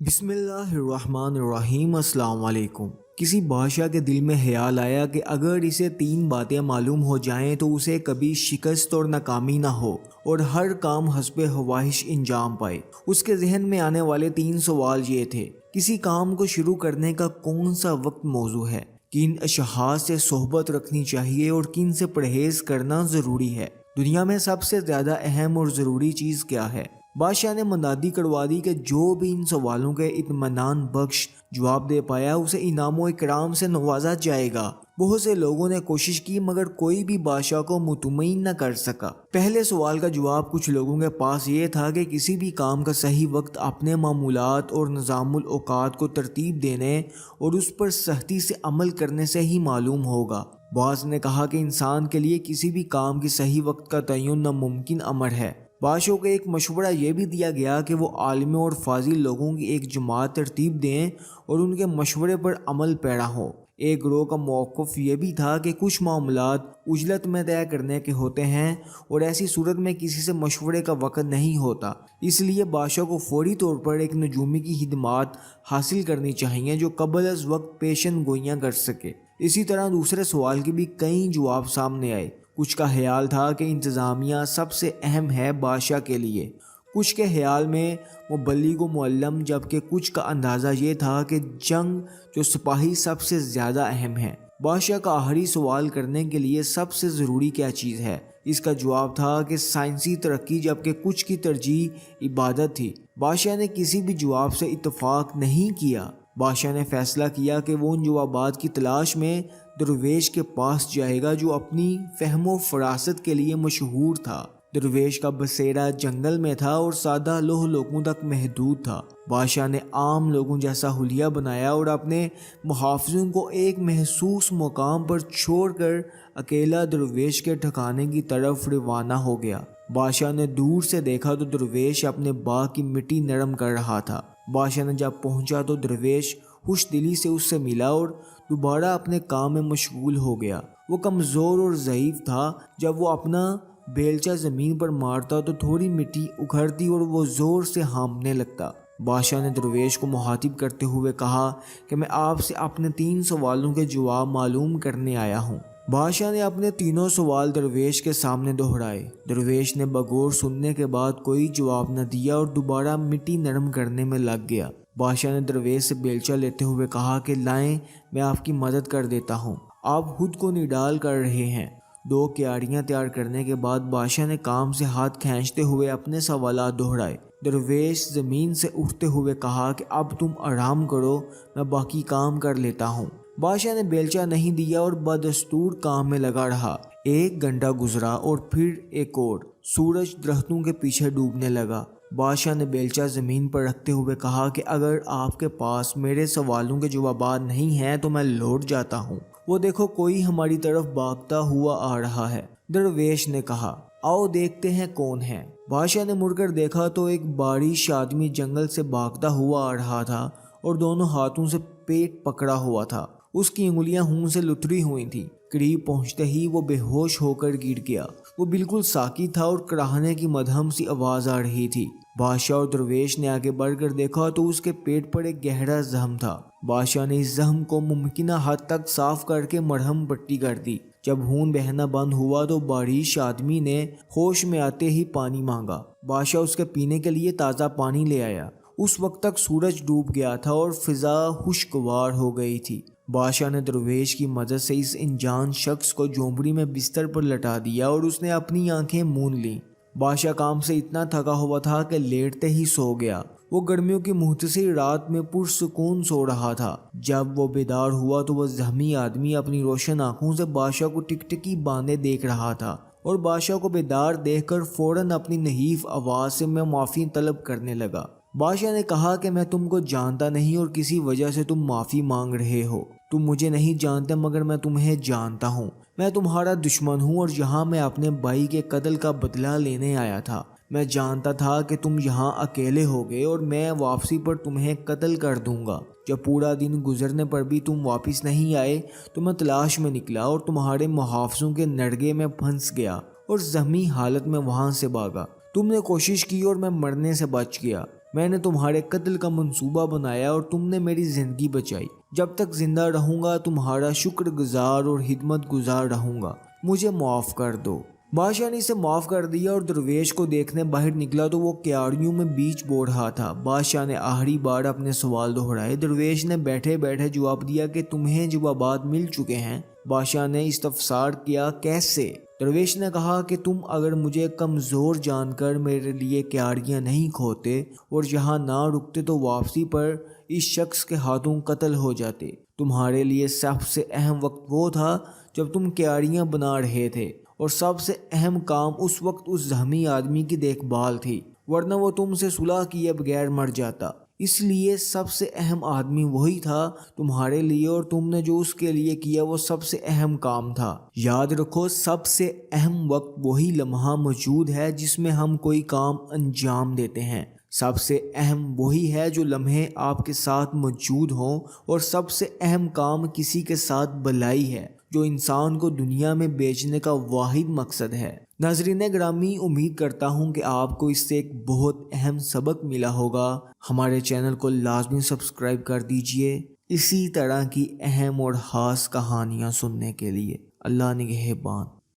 بسم اللہ الرحمن الرحیم۔ السلام علیکم۔ کسی بادشاہ کے دل میں خیال آیا کہ اگر اسے 3 باتیں معلوم ہو جائیں تو اسے کبھی شکست اور ناکامی نہ ہو اور ہر کام حسب خواہش انجام پائے۔ اس کے ذہن میں آنے والے 3 سوال یہ تھے: کسی کام کو شروع کرنے کا کون سا وقت موزوں ہے، کن اشخاص سے صحبت رکھنی چاہیے اور کن سے پرہیز کرنا ضروری ہے، دنیا میں سب سے زیادہ اہم اور ضروری چیز کیا ہے۔ بادشاہ نے منادی کروا دی کہ جو بھی ان سوالوں کے اطمینان بخش جواب دے پایا اسے انعام و اکرام سے نوازا جائے گا۔ بہت سے لوگوں نے کوشش کی مگر کوئی بھی بادشاہ کو مطمئن نہ کر سکا۔ پہلے سوال کا جواب کچھ لوگوں کے پاس یہ تھا کہ کسی بھی کام کا صحیح وقت اپنے معمولات اور نظام الاوقات کو ترتیب دینے اور اس پر سختی سے عمل کرنے سے ہی معلوم ہوگا۔ بعض نے کہا کہ انسان کے لیے کسی بھی کام کی صحیح وقت کا تعین ناممکن امر ہے۔ بادشاہوں کو ایک مشورہ یہ بھی دیا گیا کہ وہ عالموں اور فاضل لوگوں کی ایک جماعت ترتیب دیں اور ان کے مشورے پر عمل پیرا ہوں۔ ایک گروہ کا موقف یہ بھی تھا کہ کچھ معاملات عجلت میں طے کرنے کے ہوتے ہیں اور ایسی صورت میں کسی سے مشورے کا وقت نہیں ہوتا، اس لیے بادشاہ کو فوری طور پر ایک نجومی کی خدمات حاصل کرنی چاہیے جو قبل از وقت پیشن گوئیاں کر سکے۔ اسی طرح دوسرے سوال کے بھی کئی جواب سامنے آئے۔ کچھ کا خیال تھا کہ انتظامیہ سب سے اہم ہے بادشاہ کے لیے، کچھ کے خیال میں مبلغ و معلم، جبکہ کچھ کا اندازہ یہ تھا کہ جنگ جو سپاہی سب سے زیادہ اہم ہے۔ بادشاہ کا آخری سوال کرنے کے لیے سب سے ضروری کیا چیز ہے؟ اس کا جواب تھا کہ سائنسی ترقی، جبکہ کچھ کی ترجیح عبادت تھی۔ بادشاہ نے کسی بھی جواب سے اتفاق نہیں کیا۔ بادشاہ نے فیصلہ کیا کہ وہ ان جوابات کی تلاش میں درویش کے پاس جائے گا جو اپنی فہم و فراست کے لیے مشہور تھا۔ درویش کا بسیرا جنگل میں تھا اور سادہ لوح لوگوں تک محدود تھا۔ بادشاہ نے عام لوگوں جیسا حلیہ بنایا اور اپنے محافظوں کو ایک محسوس مقام پر چھوڑ کر اکیلا درویش کے ٹھکانے کی طرف روانہ ہو گیا۔ بادشاہ نے دور سے دیکھا تو درویش اپنے باغ کی مٹی نرم کر رہا تھا۔ بادشاہ نے جب پہنچا تو درویش خوش دلی سے اس سے ملا اور دوبارہ اپنے کام میں مشغول ہو گیا۔ وہ کمزور اور ضعیف تھا۔ جب وہ اپنا بیلچہ زمین پر مارتا تو تھوڑی مٹی اکھڑتی اور وہ زور سے ہانپنے لگتا۔ بادشاہ نے درویش کو مخاطب کرتے ہوئے کہا کہ میں آپ سے اپنے 3 سوالوں کے جواب معلوم کرنے آیا ہوں۔ بادشاہ نے اپنے تینوں سوال درویش کے سامنے دہرائے۔ درویش نے بغور سننے کے بعد کوئی جواب نہ دیا اور دوبارہ مٹی نرم کرنے میں لگ گیا۔ بادشاہ نے درویش سے بیلچہ لیتے ہوئے کہا کہ لائیں، میں آپ کی مدد کر دیتا ہوں، آپ خود کو نڈال کر رہے ہیں۔ 2 کیاریاں تیار کرنے کے بعد بادشاہ نے کام سے ہاتھ کھینچتے ہوئے اپنے سوالات دہرائے۔ درویش زمین سے اٹھتے ہوئے کہا کہ اب تم آرام کرو، میں باقی کام کر لیتا ہوں۔ بادشاہ نے بیلچہ نہیں دیا اور بدستور کام میں لگا رہا۔ 1 گھنٹہ گزرا اور پھر ایک اور۔ سورج درختوں کے پیچھے ڈوبنے لگا۔ بادشاہ نے بیلچہ زمین پر رکھتے ہوئے کہا کہ اگر آپ کے پاس میرے سوالوں کے جوابات نہیں ہیں تو میں لوٹ جاتا ہوں۔ وہ دیکھو کوئی ہماری طرف بھاگتا ہوا آ رہا ہے، درویش نے کہا۔ آؤ دیکھتے ہیں کون ہے۔ بادشاہ نے مڑ کر دیکھا تو ایک باریش آدمی جنگل سے بھاگتا ہوا آ رہا تھا اور دونوں ہاتھوں سے پیٹ پکڑا ہوا تھا۔ اس کی انگلیاں خون سے لتھڑی ہوئی تھیں۔ قریب پہنچتے ہی وہ بے ہوش ہو کر گر گیا۔ وہ بالکل ساکت تھا اور کراہنے کی مدھم سی آواز آ رہی تھی۔ بادشاہ اور درویش نے آگے بڑھ کر دیکھا تو اس کے پیٹ پر ایک گہرا زخم تھا۔ بادشاہ نے اس زخم کو ممکنہ حد تک صاف کر کے مرہم پٹی کر دی۔ جب خون بہنا بند ہوا تو باریش آدمی نے ہوش میں آتے ہی پانی مانگا۔ بادشاہ اس کے پینے کے لیے تازہ پانی لے آیا۔ اس وقت تک سورج ڈوب گیا تھا اور فضا خوشگوار ہو گئی تھی۔ بادشاہ نے درویش کی مدد سے اس انجان شخص کو جھونپڑی میں بستر پر لٹا دیا اور اس نے اپنی آنکھیں مون لیں۔ بادشاہ کام سے اتنا تھکا ہوا تھا کہ لیٹتے ہی سو گیا۔ وہ گرمیوں کی مختصر رات میں پرسکون سو رہا تھا۔ جب وہ بیدار ہوا تو وہ زخمی آدمی اپنی روشن آنکھوں سے بادشاہ کو ٹکٹکی باندھے دیکھ رہا تھا اور بادشاہ کو بیدار دیکھ کر فوراً اپنی نحیف آواز سے میں معافی طلب کرنے لگا۔ بادشاہ نے کہا کہ میں تم کو جانتا نہیں اور کسی وجہ سے تم معافی مانگ رہے ہو۔ تم مجھے نہیں جانتے مگر میں تمہیں جانتا ہوں۔ میں تمہارا دشمن ہوں اور یہاں میں اپنے بھائی کے قتل کا بدلہ لینے آیا تھا۔ میں جانتا تھا کہ تم یہاں اکیلے ہوگے اور میں واپسی پر تمہیں قتل کر دوں گا۔ جب پورا دن گزرنے پر بھی تم واپس نہیں آئے تو میں تلاش میں نکلا اور تمہارے محافظوں کے نرگے میں پھنس گیا اور زخمی حالت میں وہاں سے بھاگا۔ تم نے کوشش کی اور میں مرنے سے بچ گیا۔ میں نے تمہارے قتل کا منصوبہ بنایا اور تم نے میری زندگی بچائی۔ جب تک زندہ رہوں گا تمہارا شکر گزار اور خدمت گزار رہوں گا، مجھے معاف کر دو۔ بادشاہ نے اسے معاف کر دیا اور درویش کو دیکھنے باہر نکلا تو وہ کیاریوں میں بیچ بو رہا تھا۔ بادشاہ نے آخری بار اپنے سوال دہرائے۔ درویش نے بیٹھے بیٹھے جواب دیا کہ تمہیں جوابات مل چکے ہیں۔ بادشاہ نے استفسار کیا، کیسے؟ درویش نے کہا کہ تم اگر مجھے کمزور جان کر میرے لیے کیاریاں نہیں کھوتے اور یہاں نہ رکتے تو واپسی پر اس شخص کے ہاتھوں قتل ہو جاتے۔ تمہارے لیے سب سے اہم وقت وہ تھا جب تم کیاریاں بنا رہے تھے، اور سب سے اہم کام اس وقت اس زخمی آدمی کی دیکھ بھال تھی، ورنہ وہ تم سے صلح کیے بغیر مر جاتا۔ اس لیے سب سے اہم آدمی وہی تھا تمہارے لیے، اور تم نے جو اس کے لیے کیا وہ سب سے اہم کام تھا۔ یاد رکھو، سب سے اہم وقت وہی لمحہ موجود ہے جس میں ہم کوئی کام انجام دیتے ہیں۔ سب سے اہم وہی ہے جو لمحے آپ کے ساتھ موجود ہوں، اور سب سے اہم کام کسی کے ساتھ بھلائی ہے، جو انسان کو دنیا میں بیچنے کا واحد مقصد ہے۔ ناظرین گرامی، امید کرتا ہوں کہ آپ کو اس سے ایک بہت اہم سبق ملا ہوگا۔ ہمارے چینل کو لازمی سبسکرائب کر دیجئے اسی طرح کی اہم اور خاص کہانیاں سننے کے لیے۔ اللہ نگہبان۔